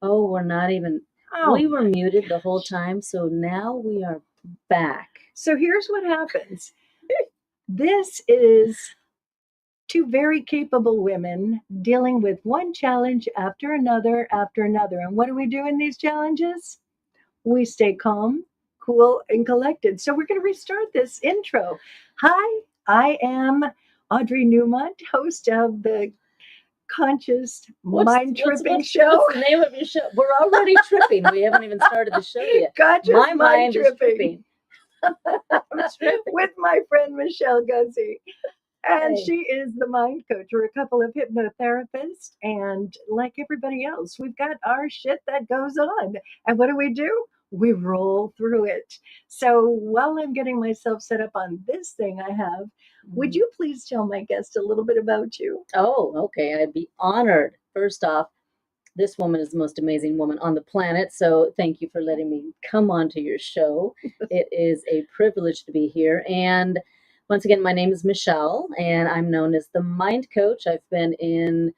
Oh, we're not even, we were muted the whole time, so now we are back. So here's what happens. This is two very capable women dealing with one challenge after another after another. And what do we do in these challenges? We stay calm, cool, and collected. So we're going to restart this intro. Hi, I am Audrey Newmont, host of the Conscious Mind Tripping Show. What's the name of your show? We're already tripping. We haven't even started the show yet. Conscious My mind Tripping. is tripping. I'm tripping. With my friend Michele Guzy. And Hey. she is the mind coach. We're a couple of hypnotherapists. And like everybody else, we've got our shit that goes on. And what do? We roll through it. So while I'm getting myself set up on this thing I have, would you please tell my guest a little bit about you? Oh, okay. I'd be honored. First off, this woman is the most amazing woman on the planet. So thank you for letting me come on to your show. It is a privilege to be here. And once again, my name is Michele, and I'm known as the Mind Coach. I've been in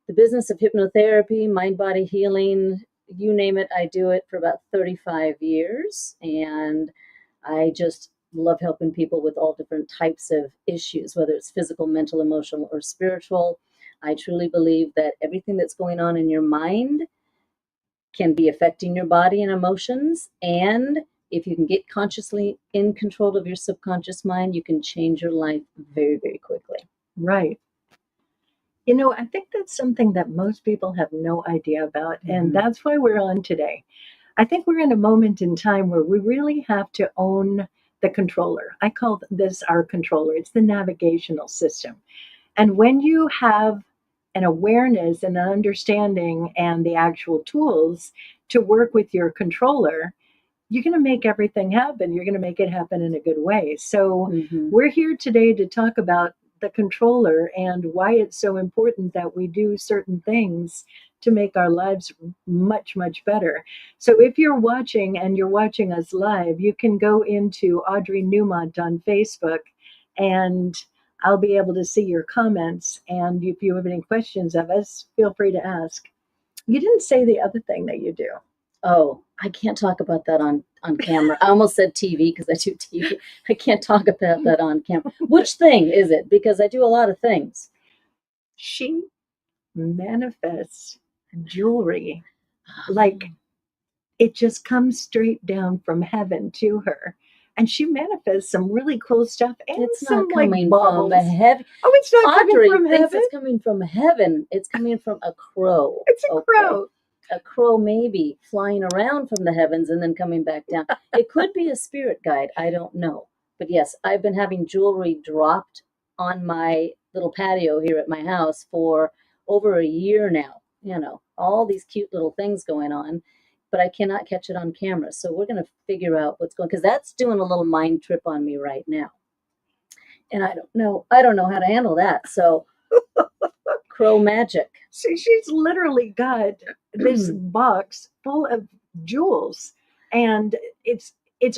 the business of hypnotherapy, mind-body healing, you name it, I do it for about 35 years. And I just love helping people with all different types of issues, whether it's physical, mental, emotional, or spiritual. I truly believe that everything that's going on in your mind can be affecting your body and emotions. And if you can get consciously in control of your subconscious mind, you can change your life very, very quickly. Right. You know, I think that's something that most people have no idea about. And that's why we're on today. I think we're in a moment in time where we really have to own the controller. I call this our controller. It's the navigational system. And when you have an awareness and an understanding and the actual tools to work with your controller, you're going to make everything happen. You're going to make it happen in a good way. So we're here today to talk about the controller and why it's so important that we do certain things to make our lives much, much better. So if you're watching and you're watching us live, you can go into Audrey Newmont on Facebook, and I'll be able to see your comments. And if you have any questions of us, feel free to ask. You didn't say the other thing that you do. Oh, I can't talk about that on camera. I almost said TV because I do TV. I can't talk about that on camera. Which thing is it? Because I do a lot of things. She manifests jewelry. Like it just comes straight down from heaven to her. And she manifests some really cool stuff. And it's some not coming like from heaven. Oh, it's not Audrey coming from thinks heaven? it's coming from heaven. It's coming from a crow. It's a crow. A crow maybe flying around from the heavens and then coming back down. It could be a spirit guide. I don't know. But yes, I've been having jewelry dropped on my little patio here at my house for over a year now. You know, all these cute little things going on, but I cannot catch it on camera. So we're going to figure out what's going, because that's doing a little mind trip on me right now. And I don't know how to handle that. So crow magic. See, she's literally got this box full of jewels, and it's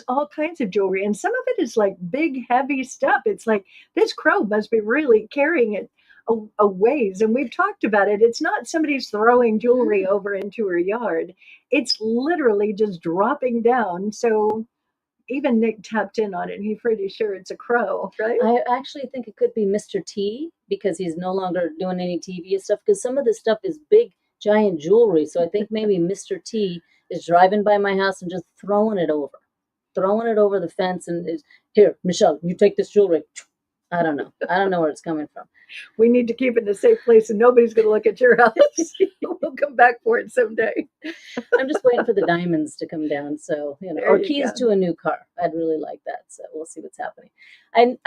all kinds of jewelry, and some of it is like big, heavy stuff. It's like this crow must be really carrying it a ways, and we've talked about it. It's not somebody's throwing jewelry over into her yard. It's literally just dropping down. So even Nick tapped in on it, and he's pretty sure it's a crow, right? I actually think it could be Mr. T, because he's no longer doing any TV stuff, because some of this stuff is big, giant jewelry. So I think maybe Mr. T is driving by my house and just throwing it over the fence and is, here, Michele, you take this jewelry. I don't know. I don't know where it's coming from. We need to keep it in a safe place, and nobody's going to look at your house. We'll come back for it someday. I'm just waiting for the diamonds to come down. So, you know, or keys to a new car. I'd really like that. So we'll see what's happening. And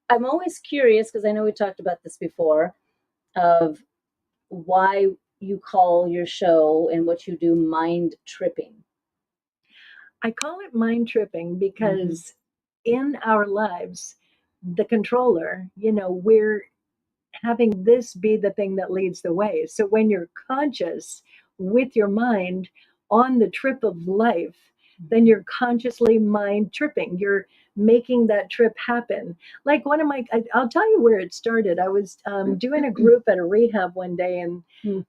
I'm always curious, because I know we talked about this before, of why you call your show and what you do mind tripping. I call it mind tripping because in our lives, the controller, you know, we're having this be the thing that leads the way. So when you're conscious with your mind on the trip of life, then you're consciously mind tripping. You're making that trip happen. Like I'll tell you where it started. I was doing a group at a rehab one day,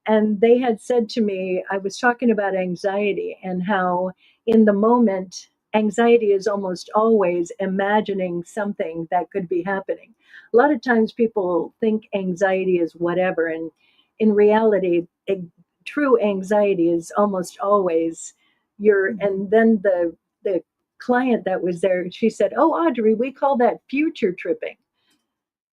and they had said to me, I was talking about anxiety and how in the moment, anxiety is almost always imagining something that could be happening. A lot of times people think anxiety is whatever, and in reality, true anxiety is almost always and then the client that was there, she said, "Oh, Audrey, we call that future tripping."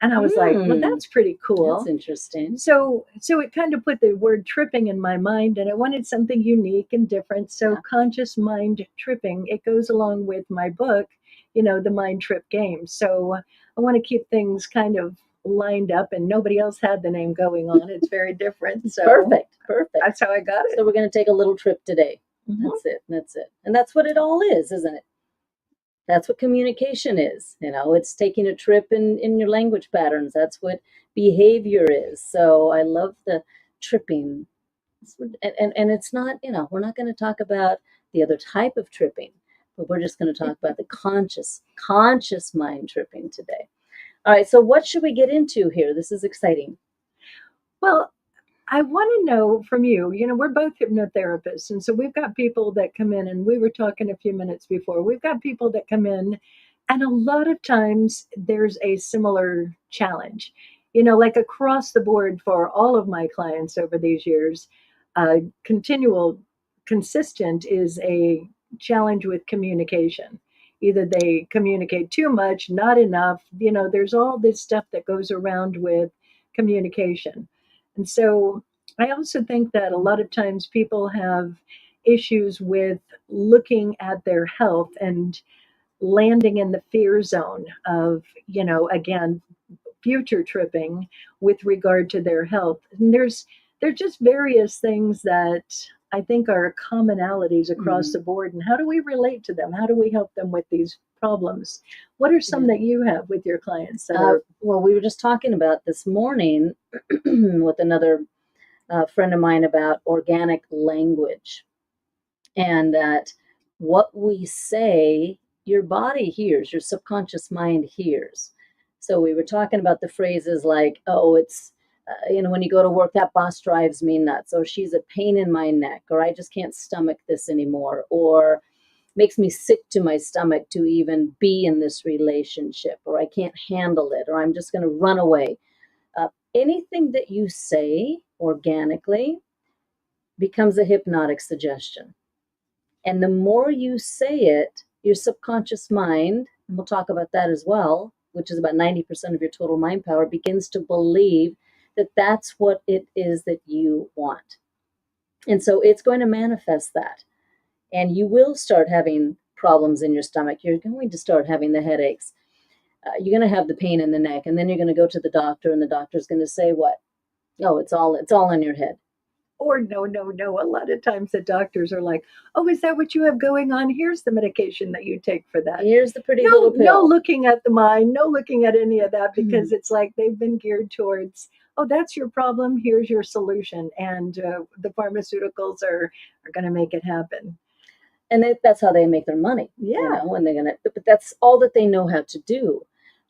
And I was like, "Well, that's pretty cool." That's interesting. So it kind of put the word tripping in my mind, and I wanted something unique and different. So conscious mind tripping, it goes along with my book, the Mind Trip Game. So I want to keep things kind of lined up, and nobody else had the name going on. It's very different. So Perfect. That's how I got it. So we're going to take a little trip today. Mhm. That's it. And that's what it all is, isn't it? That's what communication is. It's taking a trip in your language patterns. That's what behavior is. So I love the tripping. And it's not, we're not going to talk about the other type of tripping, but we're just going to talk about the conscious mind tripping today. All right. So what should we get into here? This is exciting. Well, I want to know from you, we're both hypnotherapists. And so we've got people that come in, and we were talking a few minutes before, we've got people that come in, and a lot of times there's a similar challenge, like across the board for all of my clients over these years. Consistent is a challenge with communication. Either they communicate too much, not enough, there's all this stuff that goes around with communication. And so I also think that a lot of times people have issues with looking at their health and landing in the fear zone of, again, future tripping with regard to their health. And there's just various things that I think are commonalities across the board. And how do we relate to them? How do we help them with these problems? What are some that you have with your clients that are? Well, we were just talking about this morning with another friend of mine about organic language, and that what we say, your body hears, your subconscious mind hears. So we were talking about the phrases like, "Oh, it's when you go to work, that boss drives me nuts," or "she's a pain in my neck," or "I just can't stomach this anymore," or "makes me sick to my stomach to even be in this relationship," or "I can't handle it," or "I'm just going to run away." Anything that you say organically becomes a hypnotic suggestion. And the more you say it, your subconscious mind, and we'll talk about that as well, which is about 90% of your total mind power, begins to believe that that's what it is that you want. And so it's going to manifest that. And you will start having problems in your stomach. You're going to start having the headaches. You're going to have the pain in the neck. And then you're going to go to the doctor, and the doctor's going to say what? "Oh, it's all in your head." Or no. A lot of times the doctors are like, "Oh, is that what you have going on? Here's the medication that you take for that." Here's the pretty little pill. No looking at the mind, no looking at any of that, because it's like they've been geared towards, "Oh, that's your problem. Here's your solution." And the pharmaceuticals are going to make it happen. And that's how they make their money. Yeah. And but that's all that they know how to do.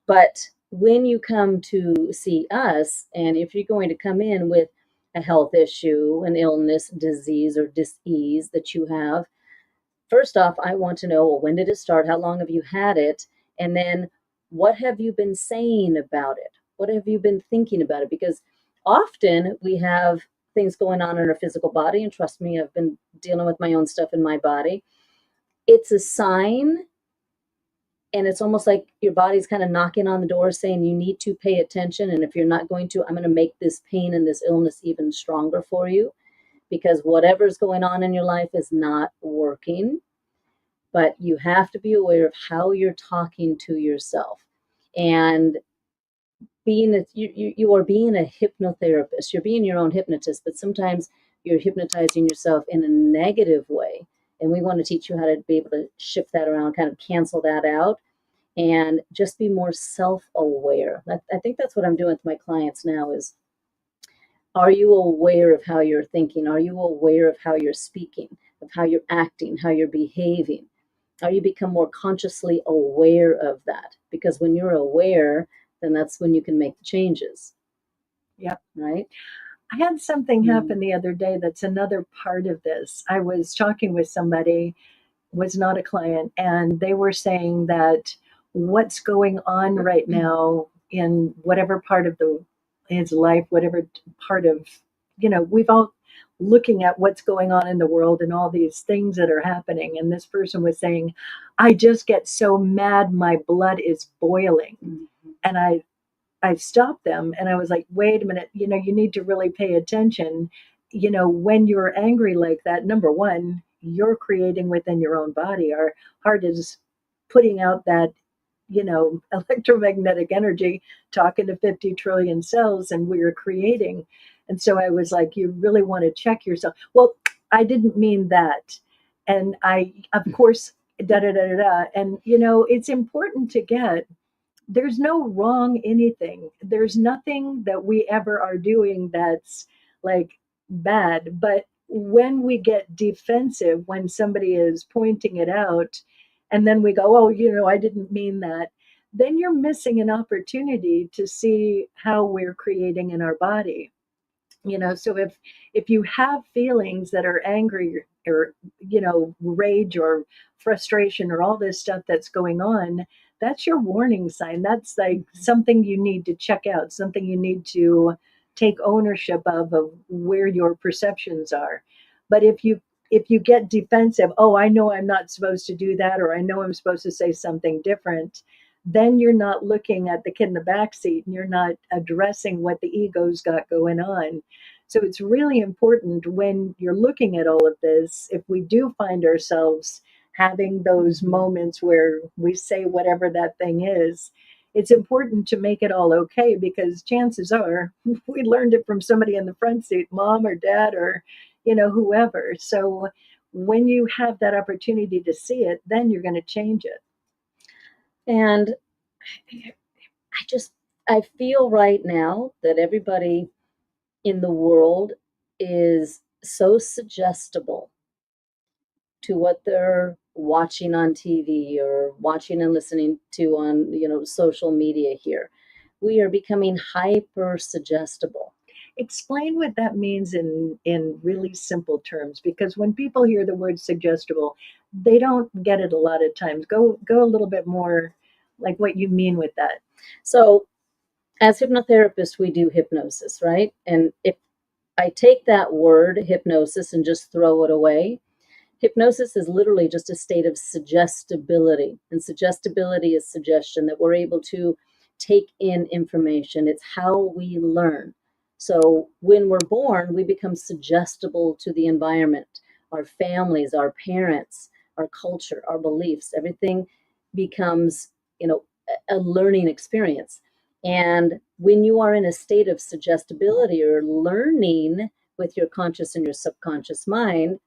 But when you come to see us, and if you're going to come in with a health issue, an illness, disease, or dis-ease that you have, first off, I want to know, well, when did it start? How long have you had it? And then what have you been saying about it? What have you been thinking about it? Because often we have things going on in our physical body. And trust me, I've been dealing with my own stuff in my body. It's a sign. And it's almost like your body's kind of knocking on the door saying you need to pay attention. And if you're not going to, I'm going to make this pain and this illness even stronger for you, because whatever's going on in your life is not working. But you have to be aware of how you're talking to yourself. And you are being a hypnotherapist. You're being your own hypnotist, but sometimes you're hypnotizing yourself in a negative way. And we want to teach you how to be able to shift that around, kind of cancel that out, and just be more self-aware. I think that's what I'm doing with my clients now is, are you aware of how you're thinking? Are you aware of how you're speaking, of how you're acting, how you're behaving? or you become more consciously aware of that. Because when you're aware, then that's when you can make the changes. Yep. Right? I had something happen the other day that's another part of this. I was talking with somebody, was not a client, and they were saying that what's going on right now in whatever part of his life, whatever part of, we've all looking at what's going on in the world and all these things that are happening. And this person was saying, I just get so mad, my blood is boiling. And I stopped them and I was like, wait a minute, you need to really pay attention. When you're angry like that, number one, you're creating within your own body. Our heart is putting out that, electromagnetic energy, talking to 50 trillion cells, and we're creating. And so I was like, you really want to check yourself. Well, I didn't mean that. And I, of course, da da da da da. And, it's important to get, there's no wrong anything. There's nothing that we ever are doing that's like bad. But when we get defensive, when somebody is pointing it out, and then we go, oh, I didn't mean that, then you're missing an opportunity to see how we're creating in our body. So if you have feelings that are angry or rage or frustration or all this stuff that's going on, that's your warning sign. That's like something you need to check out, something you need to take ownership of where your perceptions are. But if you get defensive, oh, I know I'm not supposed to do that, or I know I'm supposed to say something different, then you're not looking at the kid in the back seat and you're not addressing what the ego's got going on. So it's really important when you're looking at all of this, if we do find ourselves having those moments where we say whatever that thing is, it's important to make it all okay, because chances are we learned it from somebody in the front seat, mom or dad or, whoever. So when you have that opportunity to see it, then you're going to change it. And I feel right now that everybody in the world is so suggestible to what they're watching on TV or watching and listening to on, social media here. We are becoming hyper suggestible. Explain what that means in really simple terms, because when people hear the word suggestible, they don't get it a lot of times. Go a little bit more like what you mean with that. So as hypnotherapists, we do hypnosis, right? And if I take that word hypnosis and just throw it away, hypnosis is literally just a state of suggestibility. And suggestibility is suggestion, that we're able to take in information. It's how we learn. So when we're born, we become suggestible to the environment, our families, our parents, our culture, our beliefs. Everything becomes, a learning experience. And when you are in a state of suggestibility or learning with your conscious and your subconscious mind,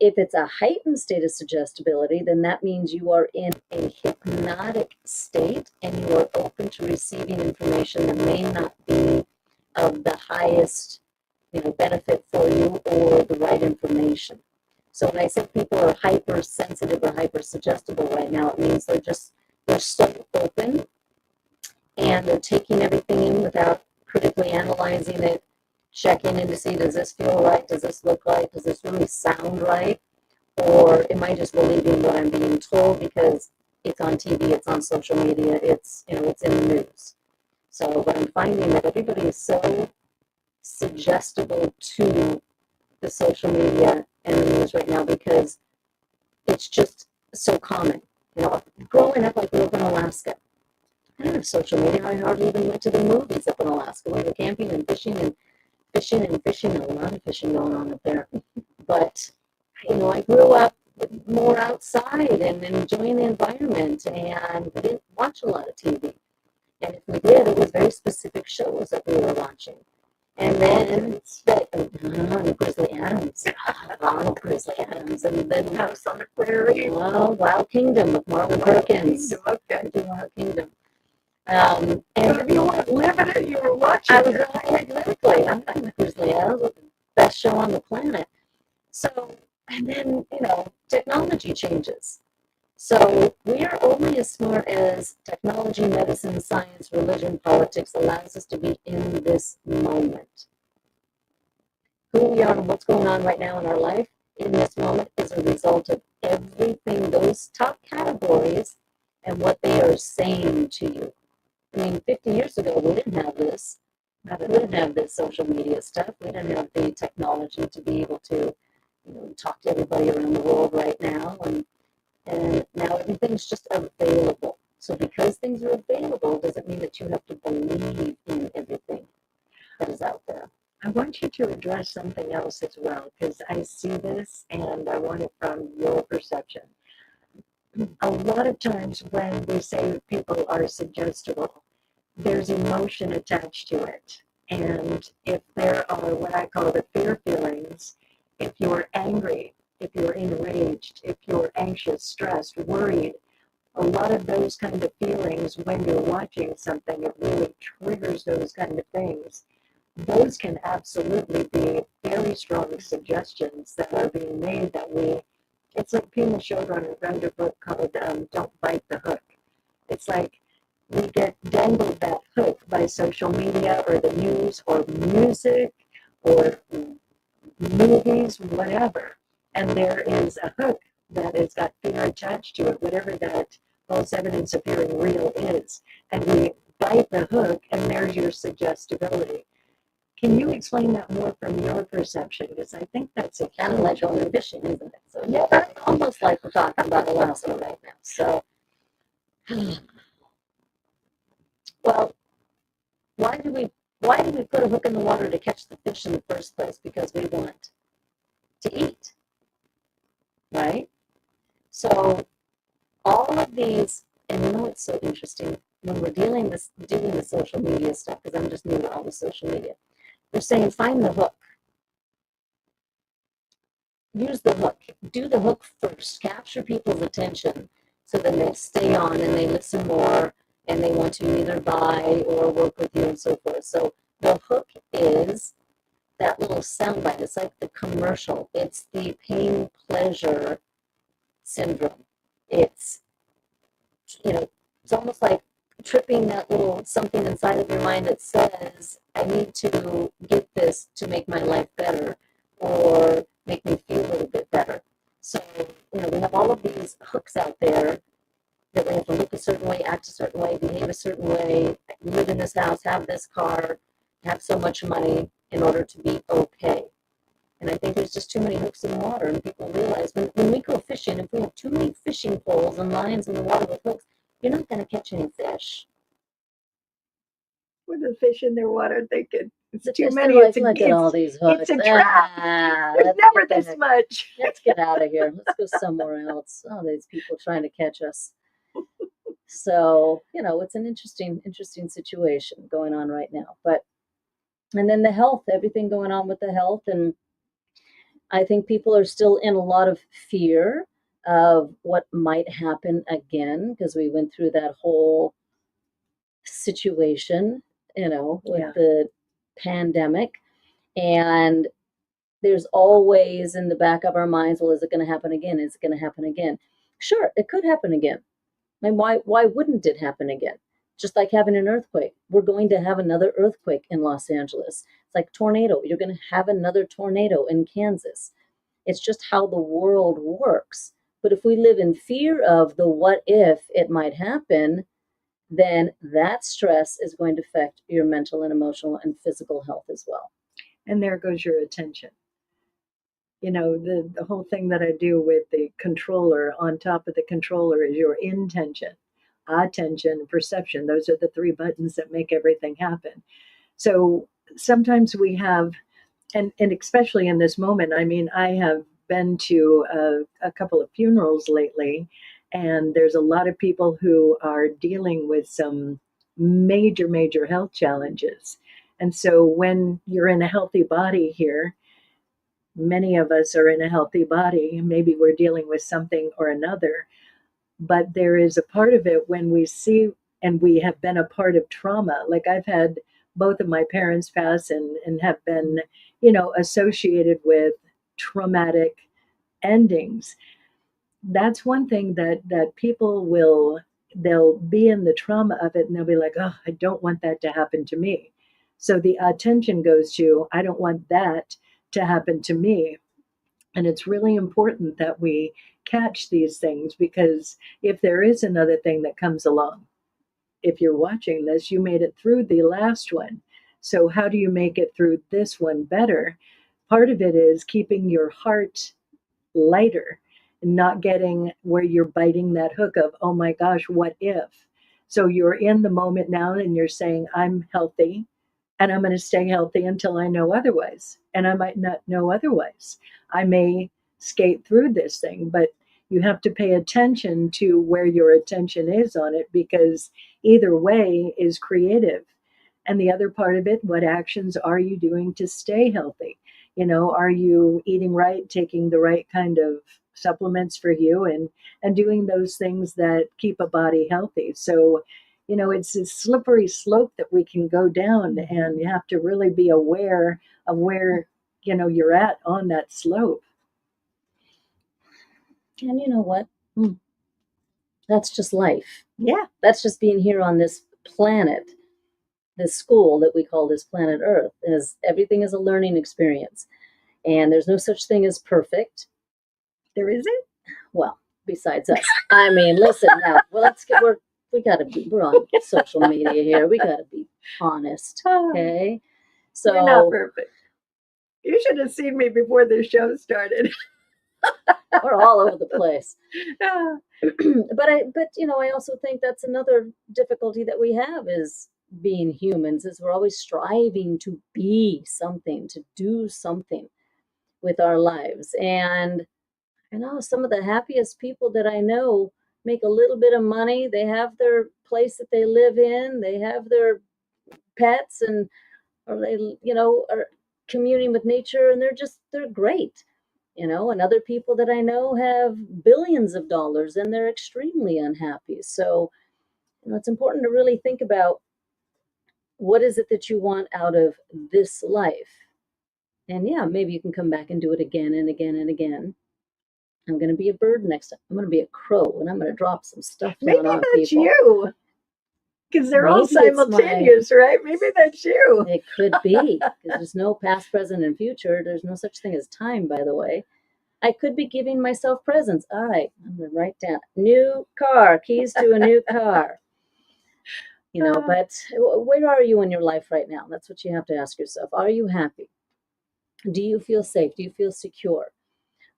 if it's a heightened state of suggestibility, then that means you are in a hypnotic state and you are open to receiving information that may not be of the highest, benefit for you or the right information. So when I say people are hypersensitive or hypersuggestible right now, it means they're so open and they're taking everything in without critically analyzing it, checking in to see, does this feel right? Does this look right? Does this really sound right? Or am I just believing what I'm being told because it's on TV, it's on social media, it's in the news? So, but I'm finding that everybody is so suggestible to the social media and the news right now because it's just so common. Growing up, I grew up in Alaska. I didn't have social media. I hardly even went to the movies up in Alaska. We were camping and fishing and fishing. A lot of fishing going on up there. But, I grew up more outside and enjoying the environment, and we didn't watch a lot of TV. And if we did, it was very specific shows that we were watching. And then Grizzly Adams. Grizzly Adams. And then House on the Prairie. Well, Wild Kingdom with Marlon Perkins. Okay. Wild Kingdom. And so you weren't living it, you were watching it. Exactly. I'm Grizzly Adams, the best show on the planet. So, and then, technology changes. So we are only as smart as technology, medicine, science, religion, politics allows us to be in this moment. Who we are and what's going on right now in our life in this moment is a result of everything, those top categories, and what they are saying to you. I mean, 50 years ago, we didn't have this. We didn't have this social media stuff. We didn't have the technology to be able to, talk to everybody around the world right now. And now everything's just available. So because things are available doesn't mean that you have to believe in everything that is out there. I want you to address something else as well, because I see this and I want it from your perception. A lot of times when we say people are suggestible, there's emotion attached to it. And if there are what I call the fear feelings, if you're angry, if you're enraged, if you're anxious, stressed, worried, a lot of those kind of feelings when you're watching something, it really triggers those kind of things. Those can absolutely be very strong suggestions that are being made that it's like Pima Showrunner wrote a book called Don't Bite the Hook. It's like we get dangled that hook by social media or the news or music or movies, whatever. And there is a hook that has got fear attached to it, whatever that false evidence appearing real is. And we bite the hook, and there's your suggestibility. Can you explain that more from your perception? Because I think that's a kind of like going fishing, isn't it? So yeah, that's almost like we're talking about Alaska right now. So, well, why do we put a hook in the water to catch the fish in the first place? Because we want to eat, right? So all of these, and it's so interesting when we're doing the social media stuff, because I'm just new to all the social media. They're saying find the hook. Use the hook. Do the hook first. Capture people's attention so then they stay on and they listen more and they want to either buy or work with you and so forth. So the hook is that little soundbite. It's like the commercial. It's the pain pleasure syndrome. It's it's almost like tripping that little something inside of your mind that says, I need to get this to make my life better or make me feel a little bit better. So, we have all of these hooks out there that we have to look a certain way, act a certain way, behave a certain way, live in this house, have this car, have so much money in order to be okay. And I think there's just too many hooks in the water, and people realize when we go fishing, if we have too many fishing poles and lines in the water with hooks, you're not going to catch any fish. With the fish in their water, they could. It's too Fish, many. Like, look at all these hooks. It's a trap. There's never this much. Let's get out of here. Let's go somewhere else. Oh, these people trying to catch us. So, it's an interesting situation going on right now. And then the health, everything going on with the health. And I think people are still in a lot of fear of what might happen again, because we went through that whole situation, with the pandemic. And there's always in the back of our minds, well, is it going to happen again? Is it going to happen again? Sure, it could happen again. I mean, why wouldn't it happen again? Just like having an earthquake. We're going to have another earthquake in Los Angeles. It's like tornado. You're going to have another tornado in Kansas. It's just how the world works. But if we live in fear of the what if it might happen, then that stress is going to affect your mental and emotional and physical health as well. And there goes your attention. The whole thing that I do with the controller, on top of the controller is your intention, attention, perception. Those are the three buttons that make everything happen. So sometimes we have, and especially in this moment, I mean, I have been to a couple of funerals lately, and there's a lot of people who are dealing with some major health challenges. And so when you're in a healthy body here, many of us are in a healthy body. Maybe we're dealing with something or another, but there is a part of it when we see, and we have been a part of trauma. Like I've had both of my parents pass and have been, associated with traumatic endings. that's one thing that people will, they'll be in the trauma of it and they'll be like, oh, I don't want that to happen to me. So the attention goes to, I don't want that to happen to me. And it's really important that we catch these things, because if there is another thing that comes along, if you're watching this, you made it through the last one. So how do you make it through this one better? Part of it is keeping your heart lighter and not getting where you're biting that hook of, oh my gosh, what if? So you're in the moment now and you're saying, I'm healthy and I'm going to stay healthy until I know otherwise. And I might not know otherwise. I may skate through this thing, but you have to pay attention to where your attention is on it, because either way is creative. And the other part of it, what actions are you doing to stay healthy? Are you eating right, taking the right kind of supplements for you, and doing those things that keep a body healthy? So, it's a slippery slope that we can go down, and you have to really be aware of where, you're at on that slope. And you know what? That's just life. Yeah. That's just being here on this planet, this school that we call this planet Earth. Everything is a learning experience. And there's no such thing as perfect. There isn't? Well, besides us. I mean, listen now. Well, we're on social media here. We gotta be honest. Okay. So we're not perfect. You should have seen me before the show started. We're all over the place. But I also think that's another difficulty that we have is being humans, is we're always striving to be something, to do something with our lives. And some of the happiest people that I know make a little bit of money. They have their place that they live in. They have their pets, or they, are communing with nature, and they're great. And other people that I know have billions of dollars and they're extremely unhappy. So, it's important to really think about what is it that you want out of this life. And yeah, maybe you can come back and do it again and again and again. I'm going to be a bird next time. I'm going to be a crow, and I'm going to drop some stuff down on people. Maybe that's you. Because they're all simultaneous, right? Maybe that's you. It could be. Because there's no past, present, and future. There's no such thing as time, by the way. I could be giving myself presents. All right, I'm going to write down new car, keys to a new car. But where are you in your life right now? That's what you have to ask yourself. Are you happy? Do you feel safe? Do you feel secure?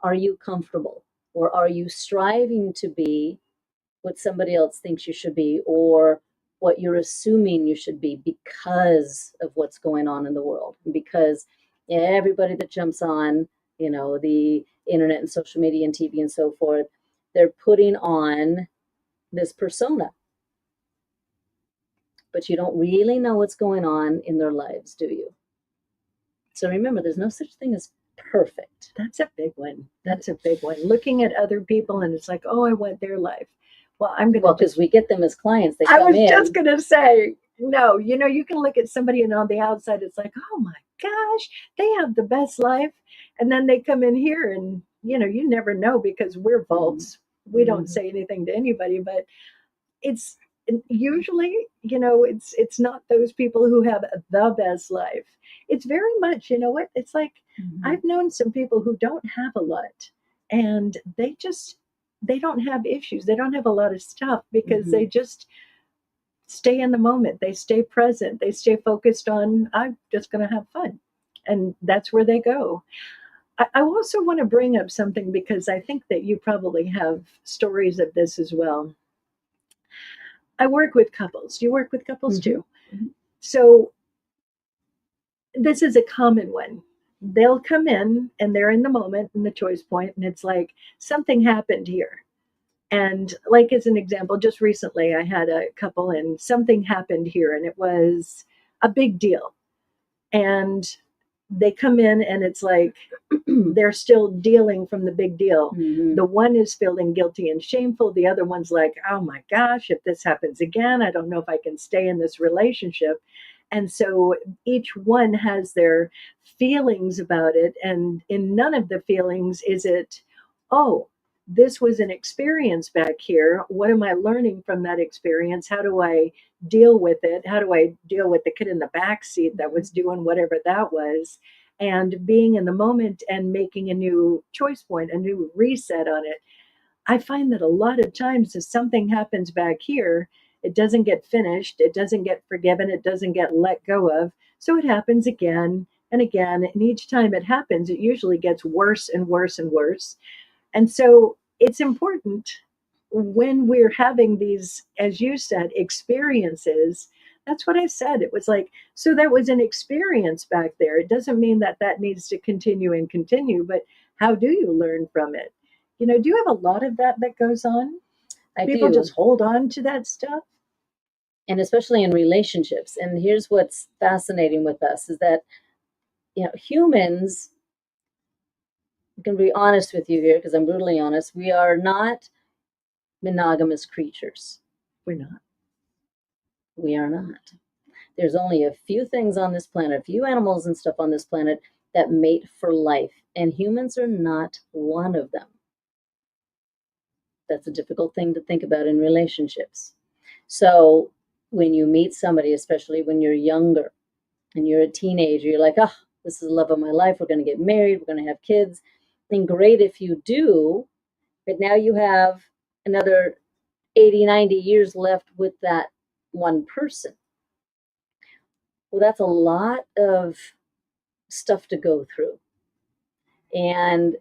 Are you comfortable? Or are you striving to be what somebody else thinks you should be, or what you're assuming you should be because of what's going on in the world? Because everybody that jumps on, the internet and social media and TV and so forth, they're putting on this persona. But you don't really know what's going on in their lives, do you? So remember, there's no such thing as perfect. That's a big one. That's a big one. Looking at other people and it's like, oh, I want their life. Well, because we get them as clients. They come in. I was just going to say, no, you can look at somebody and on the outside, it's like, oh my gosh, they have the best life. And then they come in here and, you never know, because we're vaults. We don't say anything to anybody, but it's usually, it's not those people who have the best life. It's very much, it's like, I've known some people who don't have a lot, and they don't have issues. They don't have a lot of stuff because they just stay in the moment. They stay present. They stay focused on, I'm just going to have fun. And that's where they go. I also want to bring up something, because I think that you probably have stories of this as well. I work with couples. Do you work with couples too? So this is a common one. They'll come in and they're in the moment, in the choice point, and it's like, something happened here. And like, as an example, just recently I had a couple and something happened here, and it was a big deal. And they come in and it's like they're still dealing from the big deal. The one is feeling guilty and shameful. The other one's like, oh my gosh, if this happens again, I don't know if I can stay in this relationship. And so each one has their feelings about it. And in none of the feelings is it, oh, this was an experience back here. What am I learning from that experience? How do I deal with it? How do I deal with the kid in the back seat that was doing whatever that was? And being in the moment and making a new choice point, a new reset on it. I find that a lot of times if something happens back here, it doesn't get finished, it doesn't get forgiven, it doesn't get let go of. So it happens again and again. And each time it happens, it usually gets worse and worse and worse. And so it's important when we're having these, as you said, experiences. That's what I said. It was like, so that was an experience back there. It doesn't mean that that needs to continue and continue, but how do you learn from it? Do you have a lot of that goes on? People just hold on to that stuff. And especially in relationships. And here's what's fascinating with us is that, humans, I'm going to be honest with you here because I'm brutally honest, we are not monogamous creatures. We're not. We are not. There's only a few things on this planet, a few animals and stuff on this planet that mate for life. And humans are not one of them. That's a difficult thing to think about in relationships. So when you meet somebody, especially when you're younger and you're a teenager, you're like, oh, this is the love of my life. We're going to get married. We're going to have kids. And great if you do, but now you have another 80, 90 years left with that one person. Well, that's a lot of stuff to go through. And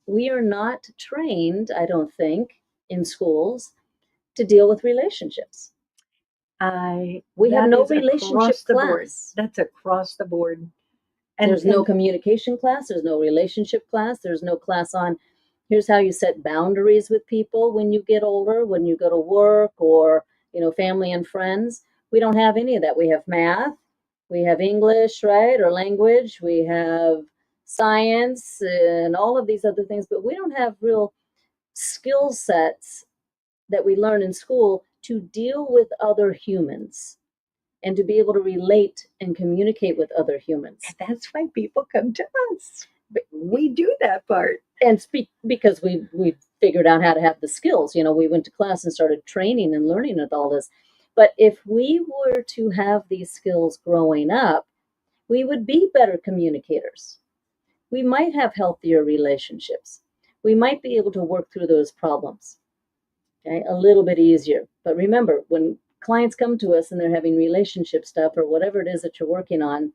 we are not trained, I don't think, in schools to deal with relationships. We have no relationship class. That's across the board. And there's no communication class. There's no relationship class. There's no class on here's how you set boundaries with people when you get older, when you go to work or, family and friends. We don't have any of that. We have math. We have English, right, or language. We have science and all of these other things, but we don't have real skill sets that we learn in school to deal with other humans and to be able to relate and communicate with other humans. And that's why people come to us. But we do that part. And because we figured out how to have the skills. We went to class and started training and learning with all this. But if we were to have these skills growing up, we would be better communicators. We might have healthier relationships. We might be able to work through those problems, okay, a little bit easier. But remember, when clients come to us and they're having relationship stuff or whatever it is that you're working on,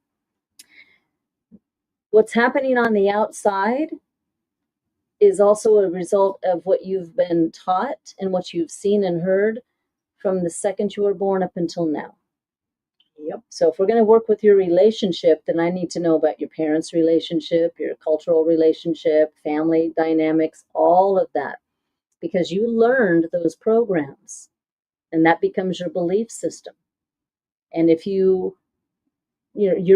what's happening on the outside is also a result of what you've been taught and what you've seen and heard from the second you were born up until now. Yep. So if we're going to work with your relationship, then I need to know about your parents' relationship, your cultural relationship, family dynamics, all of that, because you learned those programs and that becomes your belief system. And if your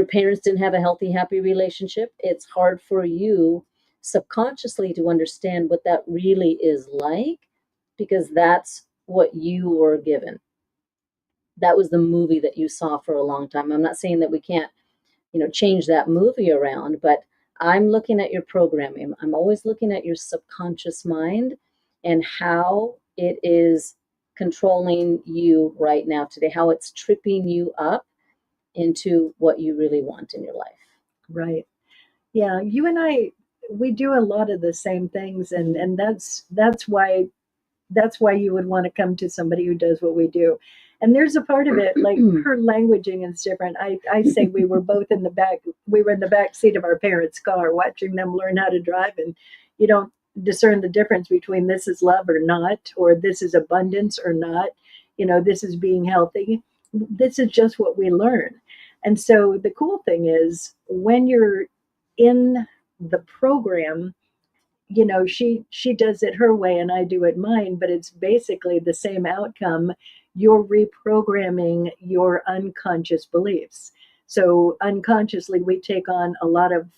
parents didn't have a healthy, happy relationship, it's hard for you subconsciously to understand what that really is like, because that's what you were given. That was the movie that you saw for a long time. I'm not saying that we can't, change that movie around, but I'm looking at your programming. I'm always looking at your subconscious mind and how it is controlling you right now today, how it's tripping you up into what you really want in your life. Right. Yeah. You and I, we do a lot of the same things, and that's why you would want to come to somebody who does what we do. And there's a part of it, like her languaging is different. I say we were both in the back. We were in the back seat of our parents' car watching them learn how to drive, and you don't discern the difference between this is love or not, or this is abundance or not. This is being healthy. This is just what we learn. And so the cool thing is when you're in the program, she does it her way and I do it mine, but it's basically the same outcome. You're reprogramming your unconscious beliefs. So unconsciously, we take on a lot of,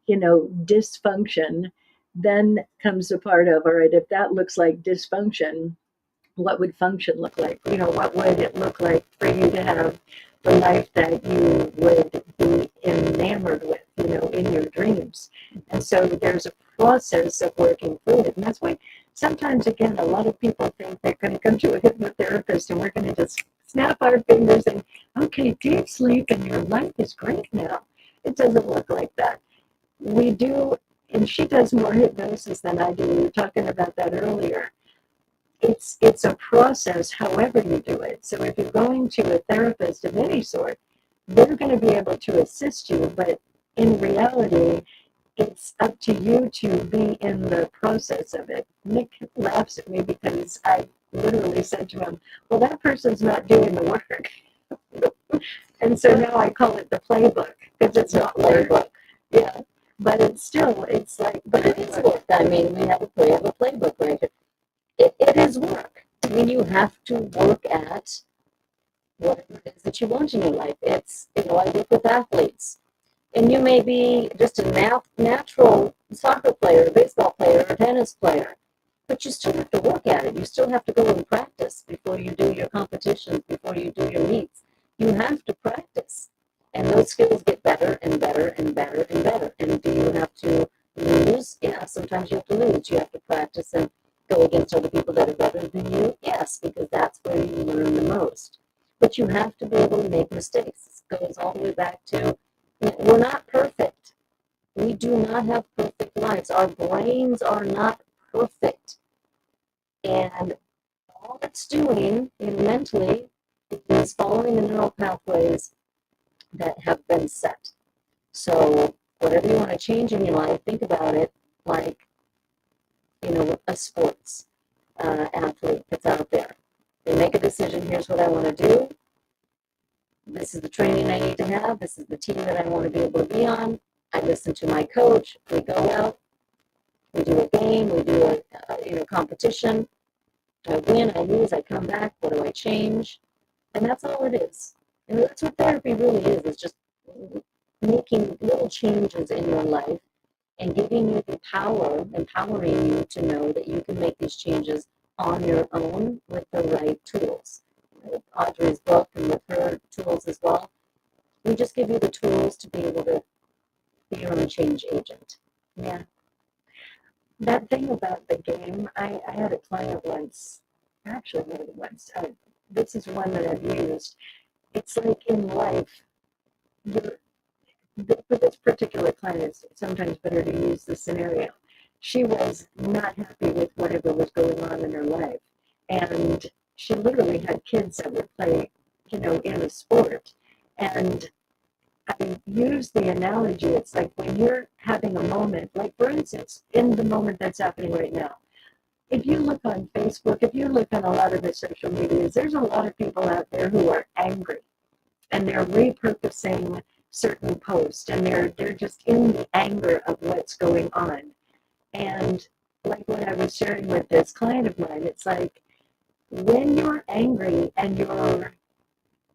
dysfunction. Then comes the part of, all right, if that looks like dysfunction, what would function look like? What would it look like for you to have the life that you would be enamored with, in your dreams? And so there's a process of working through it. And that's why sometimes, again, a lot of people think they're going to come to a hypnotherapist and we're going to just snap our fingers and, okay, deep sleep and your life is great now. It doesn't look like that. We do, and she does more hypnosis than I do. We were talking about that earlier. It's a process, however you do it. So if you're going to a therapist of any sort, they're going to be able to assist you, but in reality, it's up to you to be in the process of it. Nick laughs at me because I literally said to him, well, that person's not doing the work. And so now I call it the playbook because it's not playbook. Yeah. But it's still, it's like, but it is work. I mean, we have a playbook, right? It is work. I mean, you have to work at whatever it is that you want in your life. It's, I work with athletes. And you may be just a natural soccer player, baseball player, or tennis player, but you still have to work at it. You still have to go and practice before you do your competitions, before you do your meets. You have to practice. And those skills get better and better and better and better. And do you have to lose? Yeah, sometimes you have to lose. You have to practice and go against other people that are better than you. Yes, because that's where you learn the most. But you have to be able to make mistakes. It goes all the way back to, we're not perfect. We do not have perfect lives. Our brains are not perfect. And all it's doing mentally is following the neural pathways that have been set. So whatever you want to change in your life, think about it like, a sports athlete that's out there. They make a decision, here's what I want to do. This is the training I need to have. This is the team that I want to be able to be on. I listen to my coach. We go out. We do a game. We do a competition. I win. I lose. I come back. What do I change? And that's all it is. And that's what therapy really is. It's just making little changes in your life and giving you the power, empowering you to know that you can make these changes on your own with the right tools. With Audrey's book and with her tools as well, we just give you the tools to be able to be your own change agent. Yeah. That thing about the game, I had a client once, actually more than once. This is one that I've used. It's like in life, for this particular client, it's sometimes better to use the scenario. She was not happy with whatever was going on in her life. And she literally had kids that would play, in a sport. And I use the analogy, it's like when you're having a moment, like for instance, in the moment that's happening right now, if you look on Facebook, if you look on a lot of the social medias, there's a lot of people out there who are angry and they're repurposing certain posts and they're just in the anger of what's going on. And like what I was sharing with this client of mine, it's like when you're angry and you're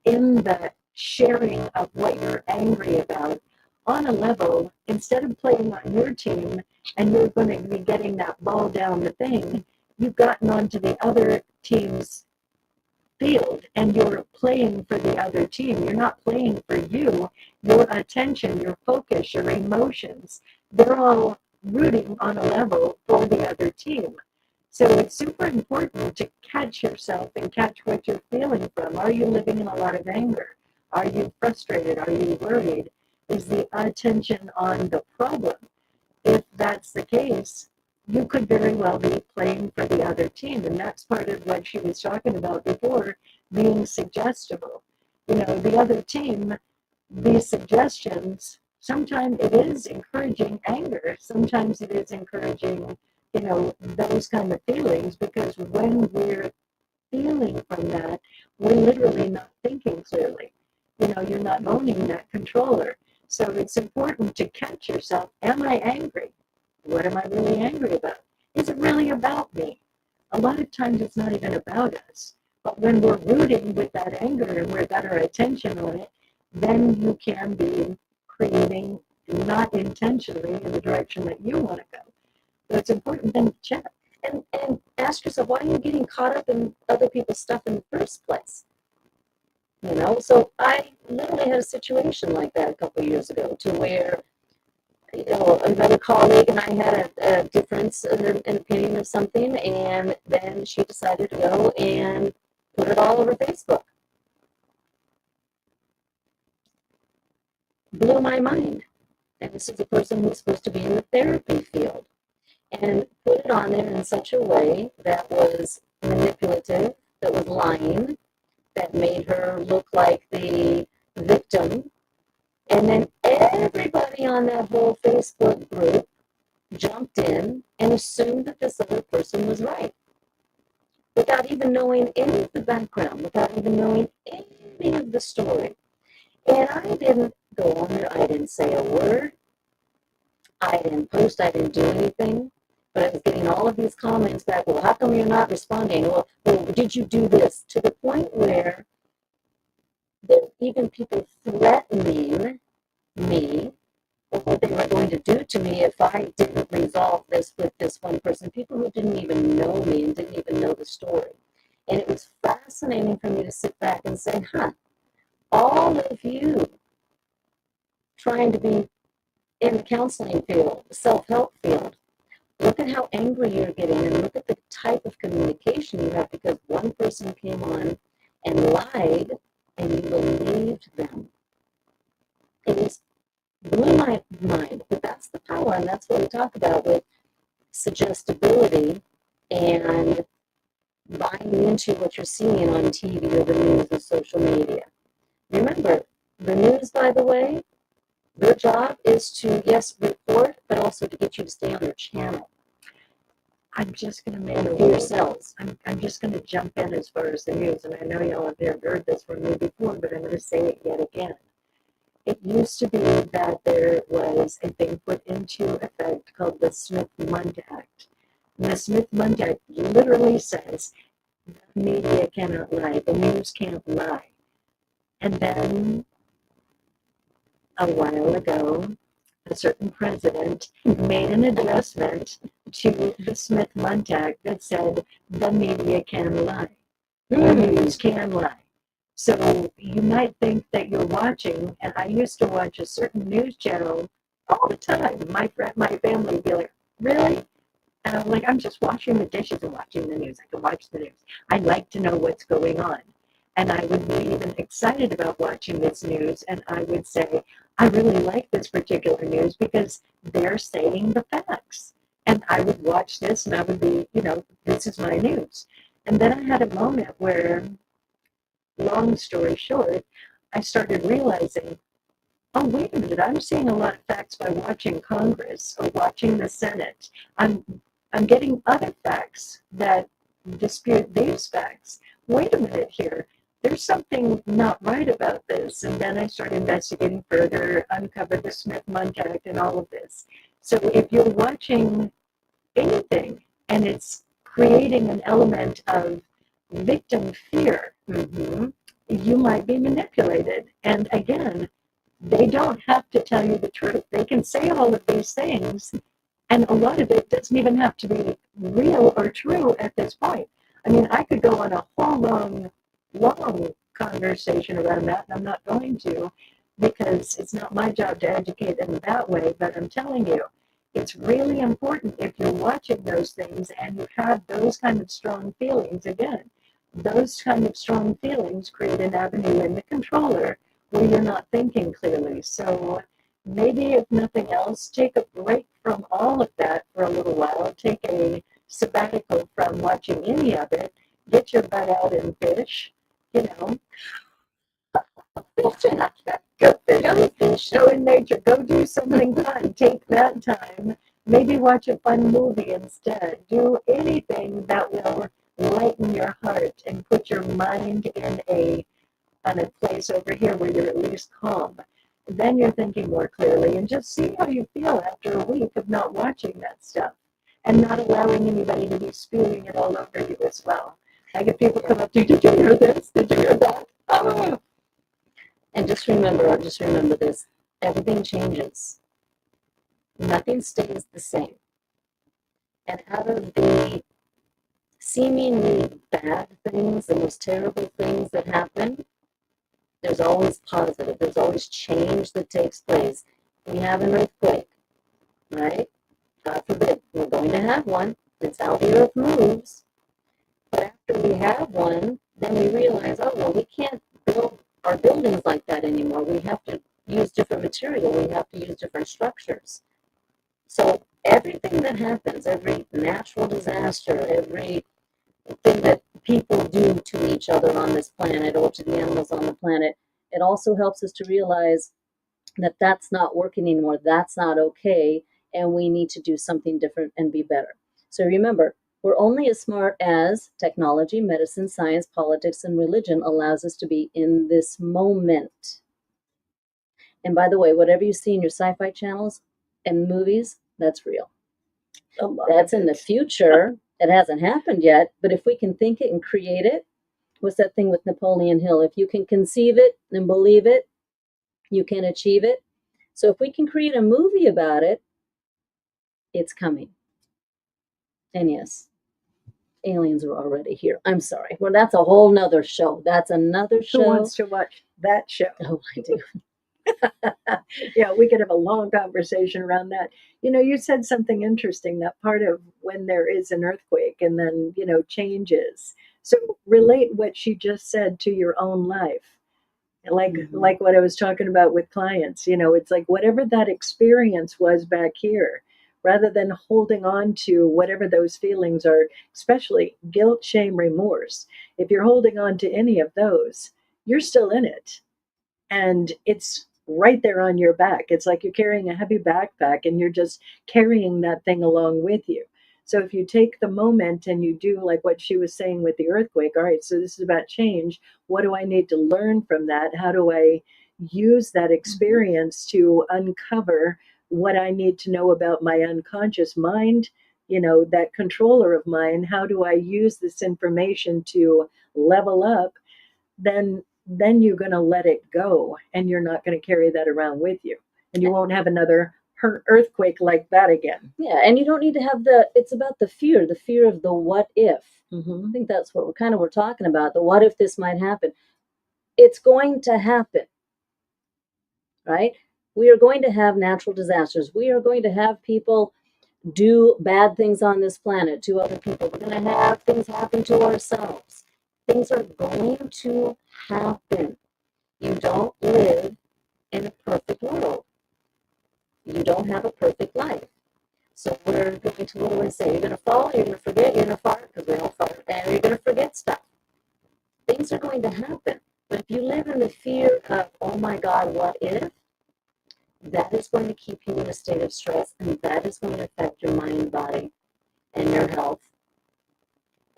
in the sharing of what you're angry about, on a level, instead of playing on your team and you're going to be getting that ball down the thing, you've gotten onto the other team's field and you're playing for the other team. You're not playing for you. Your attention, your focus, your emotions, they're all rooting on a level for the other team. So it's super important to catch yourself and catch what you're feeling from. Are you living in a lot of anger? Are you frustrated? Are you worried? Is the attention on the problem? If that's the case, you could very well be playing for the other team. And that's part of what she was talking about before, being suggestible. The other team, these suggestions, sometimes it is encouraging anger. Sometimes it is encouraging, those kind of feelings, because when we're feeling from that, we're literally not thinking clearly. You're not owning that controller. So it's important to catch yourself. Am I angry? What am I really angry about? Is it really about me? A lot of times it's not even about us. But when we're rooting with that anger and we've got our attention on it, then you can be creating, not intentionally, in the direction that you want to go. So it's important then to check. And ask yourself, why are you getting caught up in other people's stuff in the first place? So I literally had a situation like that a couple of years ago, to where another colleague and I had a difference in an opinion of something, and then she decided to go and put it all over Facebook. Blew my mind. And this is a person who's supposed to be in the therapy field. And put it on there in such a way that was manipulative, that was lying, that made her look like the victim. And then everybody on that whole Facebook group jumped in and assumed that this other person was right without even knowing any of the background, without even knowing any of the story. And I didn't go on there, I didn't say a word, I didn't post, I didn't do anything, but I was getting all of these comments back, well, how come you're not responding? Well, did you do this? To the point where there were even people threatening me or what they were going to do to me if I didn't resolve this with this one person, people who didn't even know me and didn't even know the story. And it was fascinating for me to sit back and say, all of you trying to be in the counseling field, the self-help field, look at how angry you're getting and look at the type of communication you have because one person came on and lied and you believed them. It was blew my mind, but that's the power, and that's what we talk about with suggestibility and buying into what you're seeing on TV or the news or social media. Remember, the news, by the way, their job is to, yes, report, but also to get you to stay on their channel. I'm just going to make for yourselves. I'm just going to jump in as far as the news, and I know y'all have heard this from me before, but I'm going to say it yet again. It used to be that there was a thing put into effect called the Smith-Mundt Act. And the Smith-Mundt Act literally says the media cannot lie, the news can't lie. And then a while ago, a certain president made an adjustment to the Smith-Mundt Act that said the media can lie, the news can lie. So you might think that you're watching, and I used to watch a certain news channel all the time. My family would be like, really? And I'm like, I'm just washing the dishes and watching the news. I can watch the news. I like to know what's going on. And I would be even excited about watching this news, and I would say, I really like this particular news because they're saying the facts. And I would watch this, and I would be, this is my news. And then I had a moment where, long story short, I started realizing, oh, wait a minute, I'm seeing a lot of facts by watching Congress or watching the Senate. I'm getting other facts that dispute these facts. Wait a minute here. There's something not right about this. And then I started investigating further, uncovered the Smith-Mundt Act and all of this. So if you're watching anything and it's creating an element of victim fear, you might be manipulated. And again, they don't have to tell you the truth. They can say all of these things, and a lot of it doesn't even have to be real or true at this point. I mean, I could go on a whole long conversation around that, and I'm not going to because it's not my job to educate them that way, but I'm telling you, it's really important if you're watching those things and you have those kind of strong feelings. Again, those kind of strong feelings create an avenue in the controller where you're not thinking clearly. So maybe if nothing else, take a break from all of that for a little while. Take a sabbatical from watching any of it. Get your butt out and fish, Go fish, go in nature, go do something fun. Take that time. Maybe watch a fun movie instead. Do anything that will lighten your heart and put your mind in a place over here where you're at least calm. Then you're thinking more clearly, and just see how you feel after a week of not watching that stuff and not allowing anybody to be spewing it all over you as well. I get people come up to you, did you hear this? Did you hear that? Oh. And just remember this, everything changes. Nothing stays the same. And out of the seemingly bad things, the most terrible things that happen, there's always positive. There's always change that takes place. We have an earthquake. right? God forbid, we're going to have one. It's how the earth moves. But after we have one, then we realize, oh, well, we can't build our buildings like that anymore. We have to use different material. We have to use different structures. So everything that happens, every natural disaster, every thing that people do to each other on this planet or to the animals on the planet, it also helps us to realize that that's not working anymore. That's not okay. And we need to do something different and be better. So remember, we're only as smart as technology, medicine, science, politics, and religion allows us to be in this moment. And by the way, whatever you see in your sci-fi channels and movies, that's real. That's in the future. It hasn't happened yet, but if we can think it and create it, what's that thing with Napoleon Hill? If you can conceive it and believe it, you can achieve it. So if we can create a movie about it, it's coming. And yes, aliens are already here. I'm sorry. Well, that's a whole nother show. That's another show. Who wants to watch that show? Oh, I do. Yeah, we could have a long conversation around that. You said something interesting, that part of when there is an earthquake and then, changes. So relate what she just said to your own life. Like what I was talking about with clients, it's like whatever that experience was back here, rather than holding on to whatever those feelings are, especially guilt, shame, remorse. If you're holding on to any of those, you're still in it. And it's right there on your back. It's like you're carrying a heavy backpack and you're just carrying that thing along with you. So if you take the moment and you do like what she was saying with the earthquake, all right, so this is about change. What do I need to learn from that? How do I use that experience to uncover what I need to know about my unconscious mind? That controller of mine, how do I use this information to level up? Then you're going to let it go and you're not going to carry that around with you, and you won't have another earthquake like that again. Yeah, and you don't need to have it's about the fear of the what if. I think that's what we're talking about, the what if this might happen. It's going to happen, right? We are going to have natural disasters. We are going to have people do bad things on this planet to other people. We're going to have things happen to ourselves. Things are going to happen. You don't live in a perfect world. You don't have a perfect life. So we're going to, what do I say? You're going to fall, you're going to forget, you're going to fart, because we all fart, and you're going to forget stuff. Things are going to happen. But if you live in the fear of, oh my God, what if? That is going to keep you in a state of stress, and that is going to affect your mind, body, and your health.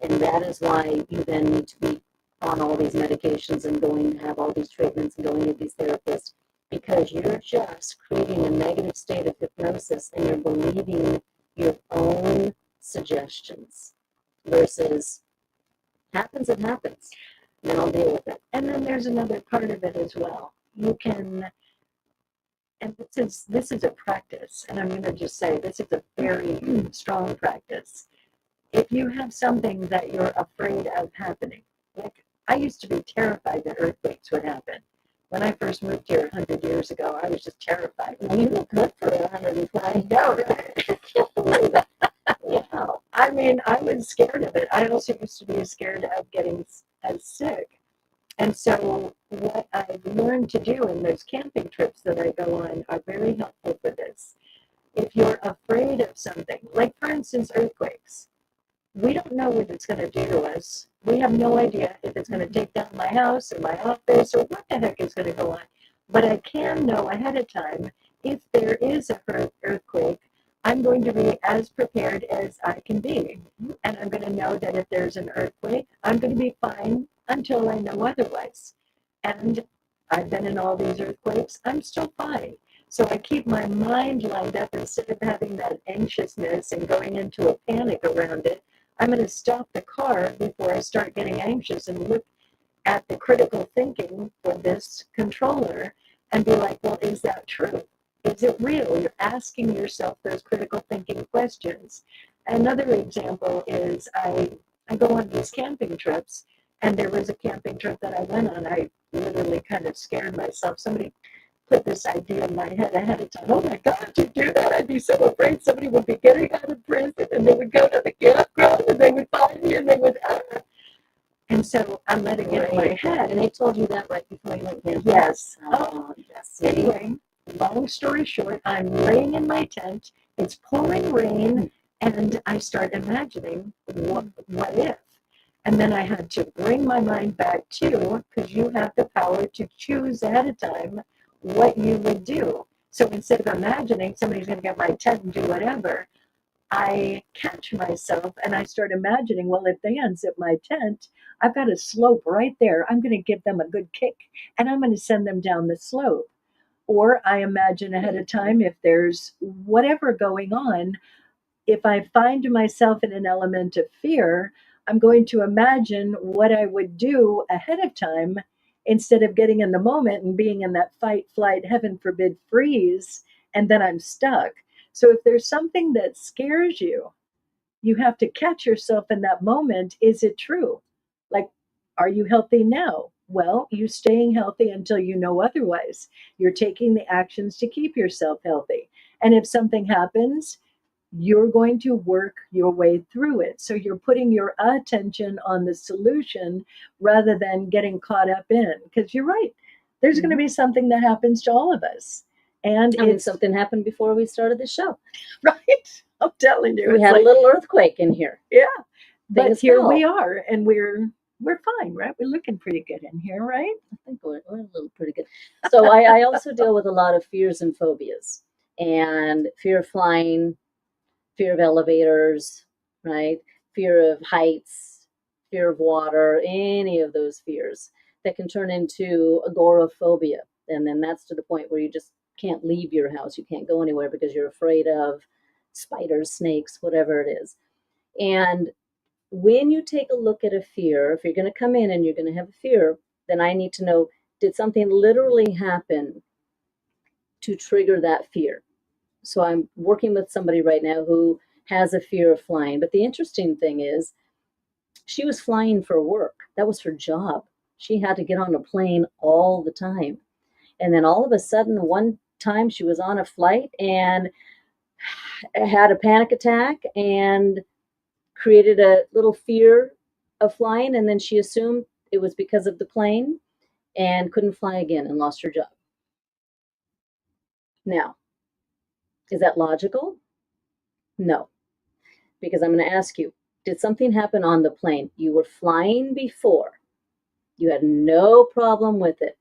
And that is why you then need to be on all these medications and going to have all these treatments and going to these therapists, because you're just creating a negative state of hypnosis and you're believing your own suggestions versus happens, it happens. Then I'll deal with it. And then there's another part of it as well. You can, and this is a practice, and I'm going to just say this is a very strong practice. If you have something that you're afraid of happening, like I used to be terrified that earthquakes would happen. When I first moved here 100 years ago, I was just terrified. Well, you look good for 105. No, I can't believe it. Wow. I mean, I was scared of it. I also used to be scared of getting sick. And so what I've learned to do in those camping trips that I go on are very helpful for this. If you're afraid of something, like for instance, earthquakes, we don't know what it's going to do to us. We have no idea if it's going to take down my house or my office or what the heck is going to go on. But I can know ahead of time, if there is a earthquake, I'm going to be as prepared as I can be. And I'm going to know that if there's an earthquake, I'm going to be fine until I know otherwise. And I've been in all these earthquakes, I'm still fine. So I keep my mind lined up instead of having that anxiousness and going into a panic around it. I'm going to stop the car before I start getting anxious and look at the critical thinking for this controller and be like, well, is that true? Is it real? You're asking yourself those critical thinking questions. Another example is I go on these camping trips, and there was a camping trip that I went on. I literally kind of scared myself. Somebody put this idea in my head ahead of time. Oh my God, to do that, I'd be so afraid somebody would be getting out of prison and they would go to the campground and they would find me and they would. And so I let it get in my head. And they told you that right before you went there? Yes. Yes. Anyway, long story short, I'm laying in my tent. It's pouring rain, and I start imagining what if. And then I had to bring my mind back to, because you have the power to choose ahead of time what you would do. So instead of imagining somebody's going to get my tent and do whatever, I catch myself and I start imagining, well, if they unzip my tent, I've got a slope right there. I'm going to give them a good kick and I'm going to send them down the slope. Or I imagine ahead of time if there's whatever going on, if I find myself in an element of fear, I'm going to imagine what I would do ahead of time instead of getting in the moment and being in that fight, flight, heaven forbid, freeze, and then I'm stuck. So if there's something that scares you, you have to catch yourself in that moment. Is it true? Like, are you healthy now? Well, you're staying healthy until you know otherwise. You're taking the actions to keep yourself healthy. And if something happens, you're going to work your way through it. So you're putting your attention on the solution rather than getting caught up in. Because you're right, there's going to be something that happens to all of us. And I mean, something happened before we started the show. Right. I'm telling you. We had a little earthquake in here. Yeah. But Things here fell. we are, and we're fine, right? We're looking pretty good in here, right? I think we're a little pretty good. So I also deal with a lot of fears and phobias, and fear of flying, fear of elevators, right? Fear of heights, fear of water, any of those fears that can turn into agoraphobia. And then that's to the point where you just can't leave your house. You can't go anywhere because you're afraid of spiders, snakes, whatever it is. And when you take a look at a fear, if you're going to come in and you're going to have a fear, then I need to know, did something literally happen to trigger that fear? So I'm working with somebody right now who has a fear of flying. But the interesting thing is, she was flying for work. That was her job. She had to get on a plane all the time. And then all of a sudden, one time she was on a flight and had a panic attack and created a little fear of flying. And then she assumed it was because of the plane and couldn't fly again and lost her job. Now, is that logical? No. Because I'm going to ask you, did something happen on the plane? You were flying before. You had no problem with it.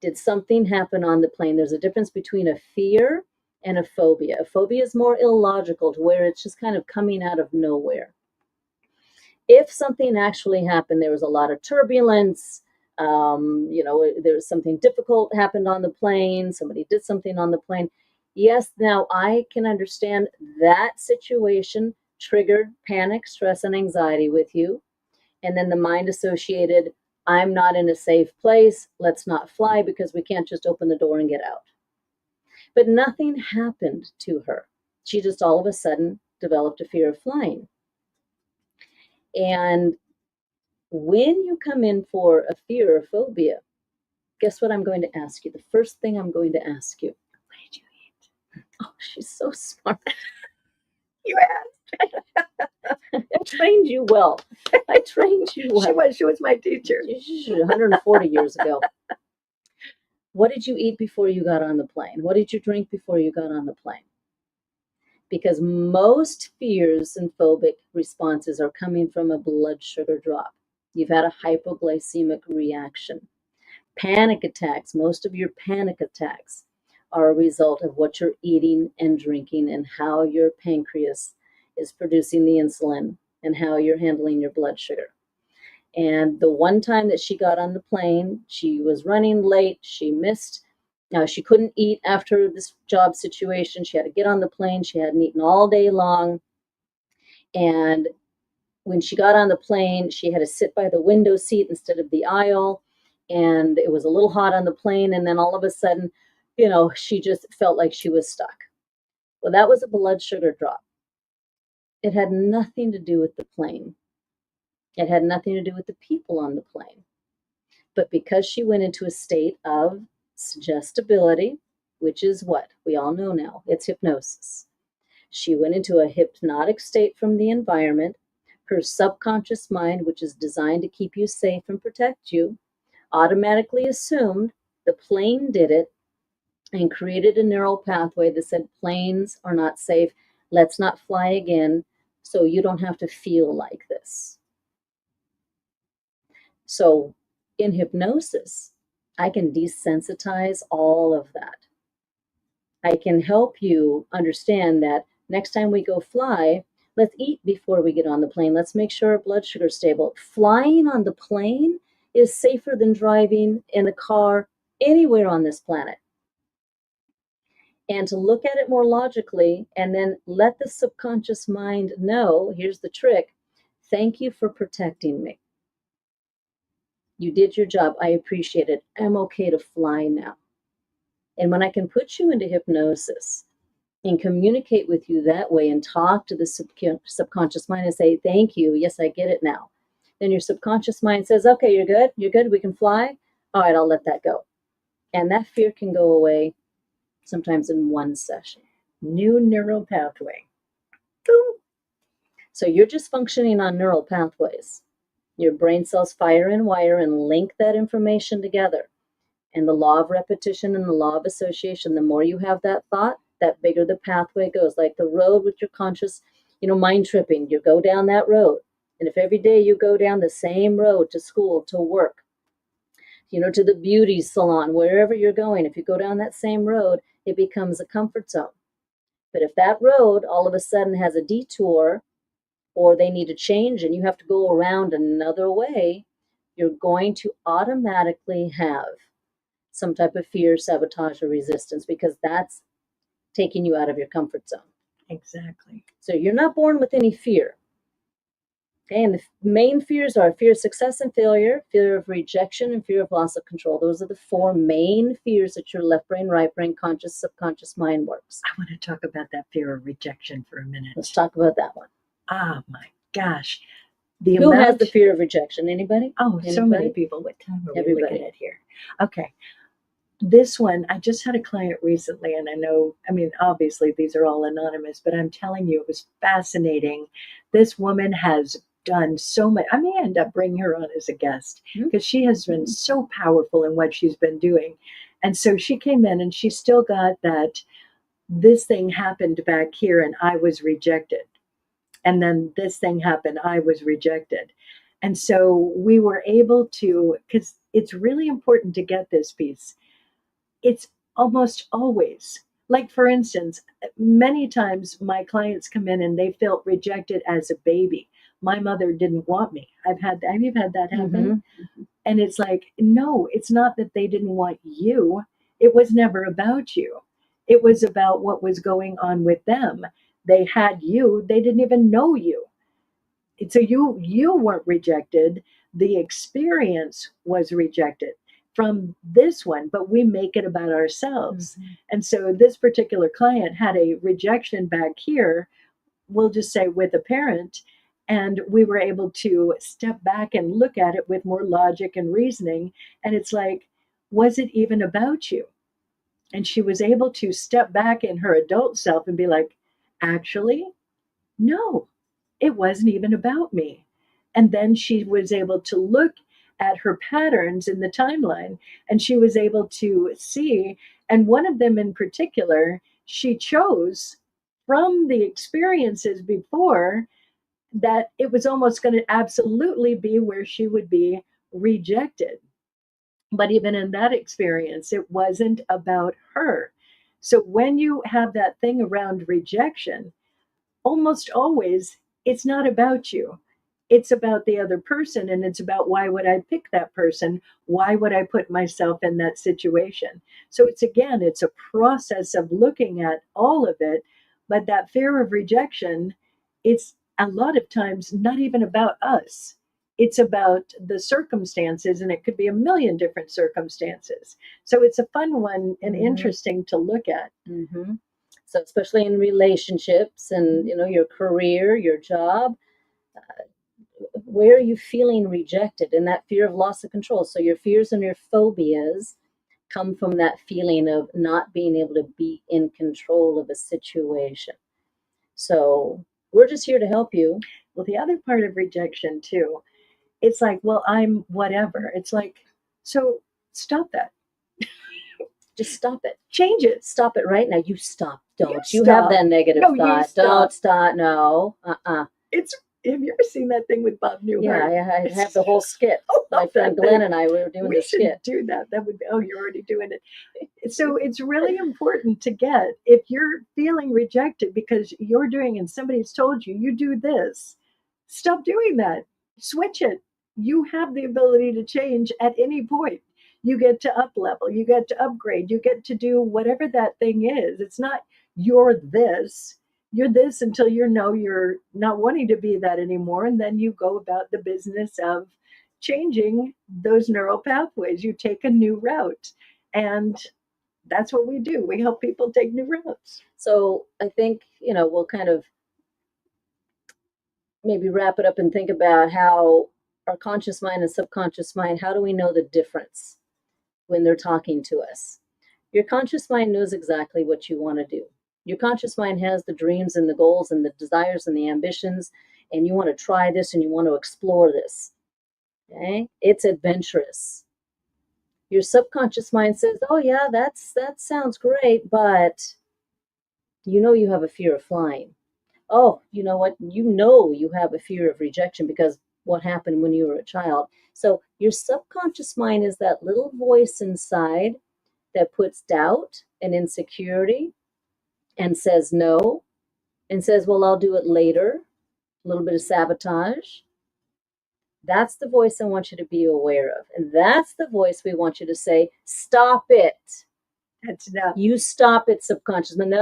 Did something happen on the plane? There's a difference between a fear and a phobia. A phobia is more illogical, to where it's just kind of coming out of nowhere. If something actually happened, there was a lot of turbulence, there was something difficult happened on the plane, somebody did something on the plane. Yes, now I can understand that situation triggered panic, stress, and anxiety with you. And then the mind associated, I'm not in a safe place, let's not fly because we can't just open the door and get out. But nothing happened to her. She just all of a sudden developed a fear of flying. And when you come in for a fear or phobia, guess what I'm going to ask you? The first thing I'm going to ask you, what did you eat? Oh, she's so smart. You asked. I trained you well. I trained you well. She was my teacher. 140 years ago. What did you eat before you got on the plane? What did you drink before you got on the plane? Because most fears and phobic responses are coming from a blood sugar drop. You've had a hypoglycemic reaction. Panic attacks, most of your panic attacks are a result of what you're eating and drinking and how your pancreas is producing the insulin and how you're handling your blood sugar. And the one time that she got on the plane, she was running late, she missed. Now, she couldn't eat after this job situation. She had to get on the plane. She hadn't eaten all day long. And when she got on the plane, she had to sit by the window seat instead of the aisle. And it was a little hot on the plane. And then all of a sudden, she just felt like she was stuck. Well, that was a blood sugar drop. It had nothing to do with the plane. It had nothing to do with the people on the plane. But because she went into a state of suggestibility, which is what we all know now. It's hypnosis. She went into a hypnotic state from the environment. Her subconscious mind, which is designed to keep you safe and protect you, automatically assumed the plane did it and created a neural pathway that said planes are not safe. Let's not fly again so you don't have to feel like this. So in hypnosis, I can desensitize all of that. I can help you understand that next time we go fly, let's eat before we get on the plane. Let's make sure our blood sugar is stable. Flying on the plane is safer than driving in a car anywhere on this planet. And to look at it more logically and then let the subconscious mind know, here's the trick, thank you for protecting me. You did your job. I appreciate it. I'm okay to fly now. And when I can put you into hypnosis and communicate with you that way and talk to the subconscious mind and say, thank you. Yes, I get it now. Then your subconscious mind says, okay, you're good. You're good. We can fly. All right, I'll let that go. And that fear can go away sometimes in one session. New neural pathway. Boom. So you're just functioning on neural pathways. Your brain cells fire and wire and link that information together. And the law of repetition and the law of association, the more you have that thought, that bigger the pathway goes. Like the road with your conscious, mind tripping. You go down that road. And if every day you go down the same road to school, to work, to the beauty salon, wherever you're going, if you go down that same road, it becomes a comfort zone. But if that road all of a sudden has a detour, or they need to change and you have to go around another way, you're going to automatically have some type of fear, sabotage, or resistance, because that's taking you out of your comfort zone. Exactly. So you're not born with any fear. Okay, and the main fears are fear of success and failure, fear of rejection, and fear of loss of control. Those are the four main fears that your left brain, right brain, conscious, subconscious mind works. I want to talk about that fear of rejection for a minute. Let's talk about that one. Oh my gosh. Who has the fear of rejection? Anybody? Oh, Anybody? So many people. What time are we looking at here? Okay. This one, I just had a client recently, and obviously these are all anonymous, but I'm telling you, it was fascinating. This woman has done so much. I may end up bringing her on as a guest because she has been so powerful in what she's been doing. And so she came in and she still got that this thing happened back here and I was rejected. And then this thing happened, I was rejected. And so we were able to, because it's really important to get this piece. It's almost always, like for instance, many times my clients come in and they felt rejected as a baby. My mother didn't want me. Have you had that happen? Mm-hmm. And it's like, no, it's not that they didn't want you. It was never about you. It was about what was going on with them. They had you, they didn't even know you. So you weren't rejected. The experience was rejected from this one, but we make it about ourselves. Mm-hmm. And so this particular client had a rejection back here, we'll just say with a parent, and we were able to step back and look at it with more logic and reasoning. And it's like, was it even about you? And she was able to step back in her adult self and be like, actually, no, it wasn't even about me. And then she was able to look at her patterns in the timeline and she was able to see. And one of them in particular, she chose from the experiences before that it was almost going to absolutely be where she would be rejected. But even in that experience, it wasn't about her. So when you have that thing around rejection, almost always it's not about you. It's about the other person, and it's about why would I pick that person? Why would I put myself in that situation? So it's a process of looking at all of it, but that fear of rejection, it's a lot of times not even about us. It's about the circumstances, and it could be a million different circumstances. So it's a fun one and interesting to look at. Mm-hmm. So especially in relationships and, your career, your job, where are you feeling rejected? And that fear of loss of control. So your fears and your phobias come from that feeling of not being able to be in control of a situation. So we're just here to help you. Well, the other part of rejection too, it's like, well, I'm whatever. It's like, so stop that. Just stop it. Change it. Stop it right now. You stop. Don't. You stop. have that negative No, you thought. stop. Don't stop. No. It's, have you ever seen that thing with Bob Newhart? Yeah, I have the whole skit. My friend Glenn and I, we were doing We the should skit. do that. That would be, oh, you're already doing it. So it's really important to get, if you're feeling rejected because you're doing and somebody's told you, you do this, stop doing that. Switch it. You have the ability to change at any point. You get to up level, you get to upgrade, you get to do whatever that thing is. It's not you're this. You're this until you know you're not wanting to be that anymore. And then you go about the business of changing those neural pathways. You take a new route. And that's what we do. We help people take new routes. So I think, we'll kind of maybe wrap it up and think about how our conscious mind and subconscious mind, how do we know the difference when they're talking to us? Your conscious mind knows exactly what you want to do. Your conscious mind has the dreams and the goals and the desires and the ambitions, and you want to try this and you want to explore this. Okay? It's adventurous. Your subconscious mind says, oh yeah, that sounds great, but you have a fear of flying. Oh, you know what? You have a fear of rejection because what happened when you were a child. So your subconscious mind is that little voice inside that puts doubt and insecurity and says no and says, well, I'll do it later. A little bit of sabotage. That's the voice I want you to be aware of. And that's the voice we want you to say, stop it. That's enough. You stop it, subconscious mind.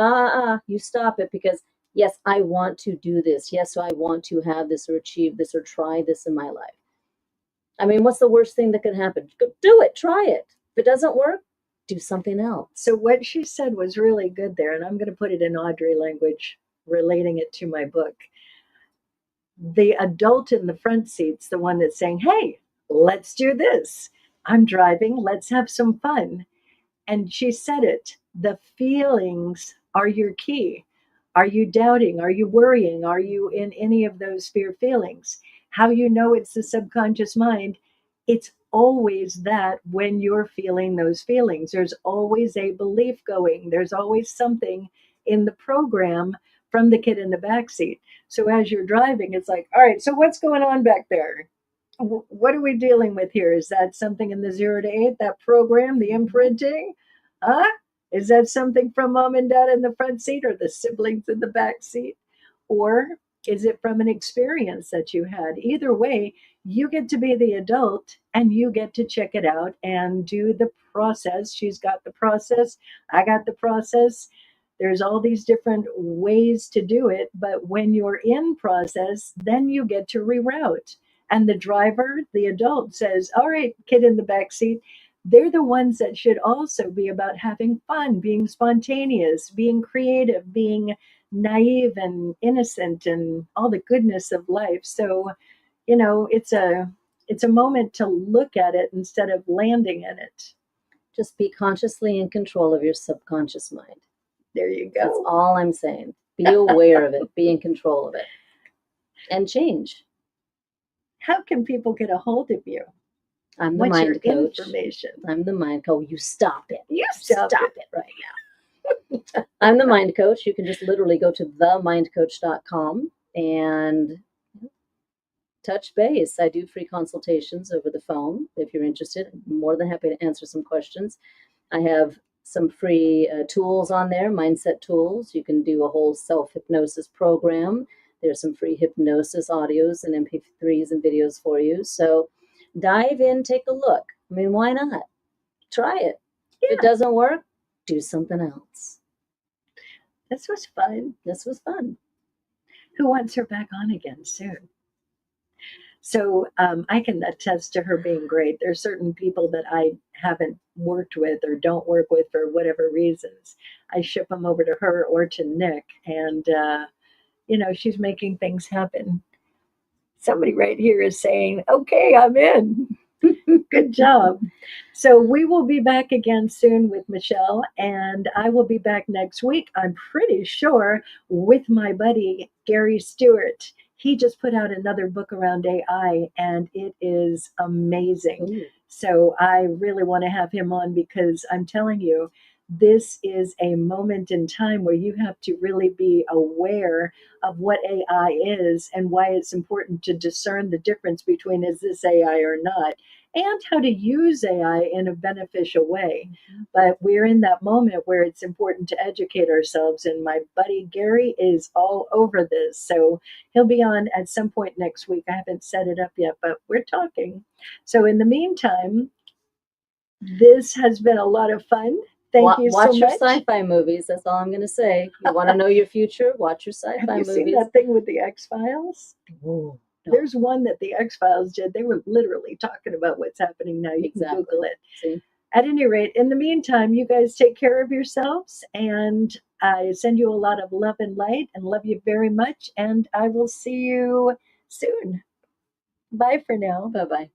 You stop it because, yes, I want to do this. Yes, I want to have this or achieve this or try this in my life. I mean, what's the worst thing that could happen? Go do it. Try it. If it doesn't work, do something else. So what she said was really good there, and I'm going to put it in Audrey language, relating it to my book. The adult in the front seat's the one that's saying, hey, let's do this. I'm driving. Let's have some fun. And she said it. The feelings are your key. Are you doubting? Are you worrying? Are you in any of those fear feelings? How you know it's the subconscious mind? It's always that when you're feeling those feelings. There's always a belief going. There's always something in the program from the kid in the backseat. So as you're driving, it's like, all right, so what's going on back there? What are we dealing with here? Is that something in the 0 to 8, that program, the imprinting? Huh? Is that something from mom and dad in the front seat or the siblings in the back seat? Or is it from an experience that you had? Either way, you get to be the adult and you get to check it out and do the process. She's got the process. I got the process. There's all these different ways to do it. But when you're in process, then you get to reroute. And the driver, the adult, says, all right, kid in the back seat, they're the ones that should also be about having fun, being spontaneous, being creative, being naive and innocent and all the goodness of life. So, it's a moment to look at it instead of landing in it. Just be consciously in control of your subconscious mind. There you go. That's all I'm saying. Be aware of it. Be in control of it. And change. How can people get a hold of you? I'm the mind coach. Information? I'm the mind coach. You stop it. You stop it right now. I'm the mind coach. You can just literally go to themindcoach.com and touch base. I do free consultations over the phone. If you're interested, I'm more than happy to answer some questions. I have some free tools on there, mindset tools. You can do a whole self-hypnosis program. There's some free hypnosis audios and MP3s and videos for you. So dive in, take a look. I mean, why not? Try it. Yeah. If it doesn't work, do something else. This was fun. This was fun. Who wants her back on again soon? So I can attest to her being great. There's certain people that I haven't worked with or don't work with for whatever reasons. I ship them over to her or to Nick, and she's making things happen. Somebody right here is saying, okay, I'm in. Good job. So we will be back again soon with Michele, and I will be back next week, I'm pretty sure, with my buddy Gary Stewart. He just put out another book around AI, and it is amazing. Ooh. So I really want to have him on because I'm telling you, this is a moment in time where you have to really be aware of what AI is and why it's important to discern the difference between is this AI or not, and how to use AI in a beneficial way. But we're in that moment where it's important to educate ourselves. And my buddy Gary is all over this. So he'll be on at some point next week. I haven't set it up yet, but we're talking. So in the meantime, this has been a lot of fun. Thank you Watch so your much. sci-fi movies. That's all I'm going to say. You want to know your future? Watch your Have sci-fi you movies. seen that thing with the X-Files? Whoa. No. There's one that the X-Files did. They were literally talking about what's happening now. You can Google it. See? At any rate, in the meantime, you guys take care of yourselves, and I send you a lot of love and light and love you very much. And I will see you soon. Bye for now. Bye-bye.